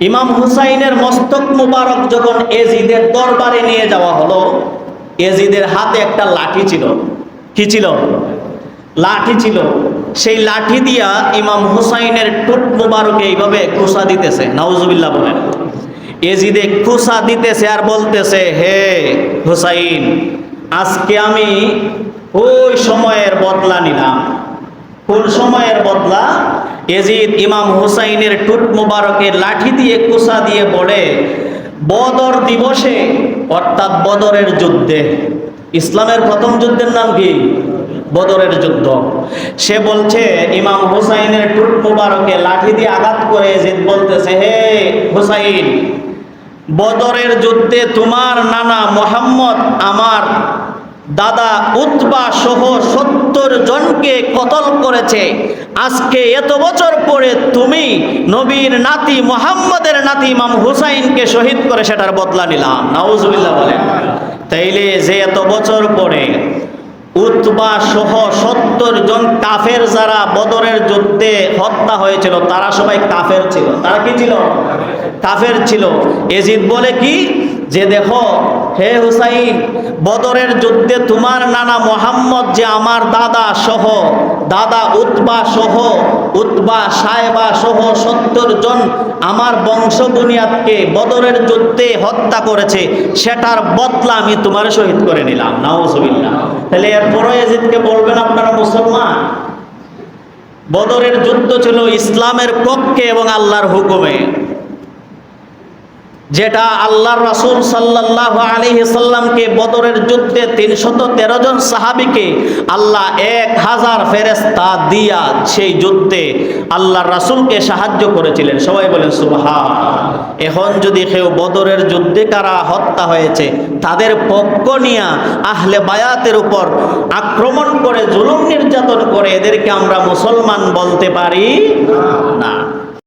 ইমাম হুসাইনের মস্তক মুবারক যখন এজিদের দরবারে নিয়ে যাওয়া হলো, এজিদের হাতে একটা লাঠি ছিল। কি ছিল? লাঠি ছিল। সেই লাঠি দিয়া ইমাম হুসাইনের টুট মুবারকে এইভাবে কুসা দিতেছে। নাউজুবিল্লাহ বলেন। এজিদে কুসা দিতেছে আর বলতেছে, হে হুসাইন, আজকে আমি ওই সময়ের বদলা নিলাম। কোন সময়ের বদলা? এজিদ ইমাম হুসাইনের টুট মুবারকে লাঠি দিয়ে কুসা দিয়ে বলে, বদর দিবসে অর্থাৎ বদরের যুদ্ধে, ইসলামের প্রথম যুদ্ধের নাম কি? বদরের যুদ্ধ। সে বলছে, ইমাম হুসাইনের টুট মুবারকে লাঠি দিয়ে আঘাত করে এজিদ বলতেছে, হে হুসাইন, বদরের যুদ্ধে তোমার নানা মোহাম্মদ আমার দাদা উতবা সহ 70 জনকে কতল করেছে। আজকে এত বছর পরে তুমি নবীর নাতি মুহাম্মদের নাতি ইমাম হুসাইনকে শহীদ করে সেটার বদলা নিলাম। নাউজুবিল্লাহ বলেন। তাইলে যে এত বছর পরে উতবা সহ 70 জন কাফের যারা বদরের যুদ্ধে হত্যা হয়েছিল তারা সবাই কাফের ছিল। তারা কি ছিল? কাফের ছিল। এজিদ বলে কি, যে দেখো হে হুসাইন, বদরের যুদ্ধে তোমার নানা মোহাম্মদ যে আমার দাদা সহ, দাদা উতবা সহ, উতবা সাহেবা সহ 70 জন আমার বংশ বুনিয়াদকে বদরের যুদ্ধে হত্যা করেছে, সেটার বদলা আমি তোমার শহীদ করে নিলাম। নাউজুবিল্লাহ। তাহলে এরপরও এজিদকে বলবেন আপনারা মুসলমান? বদরের যুদ্ধ ছিল ইসলামের পক্ষে এবং আল্লাহর হুকুমে, যেটা আল্লাহর রাসূল সাল্লাল্লাহু আলাইহি সাল্লামকে বদরের যুদ্ধে 313 জন সাহাবীকে আল্লাহ 1000 ফেরেশতা দিয়া সেই যুদ্ধে আল্লাহর রাসূলকে সাহায্য করেছিলেন। সবাই বলেন সুবহান। এখন যদি কেউ বদরের যুদ্ধে কারা হত্যা হয়েছে তাদের পক্ষ নিয়ে আহলে বায়াতের উপর আক্রমণ করে জুলুম নির্যাতন করে, এদেরকে আমরা মুসলমান বলতে পারি না।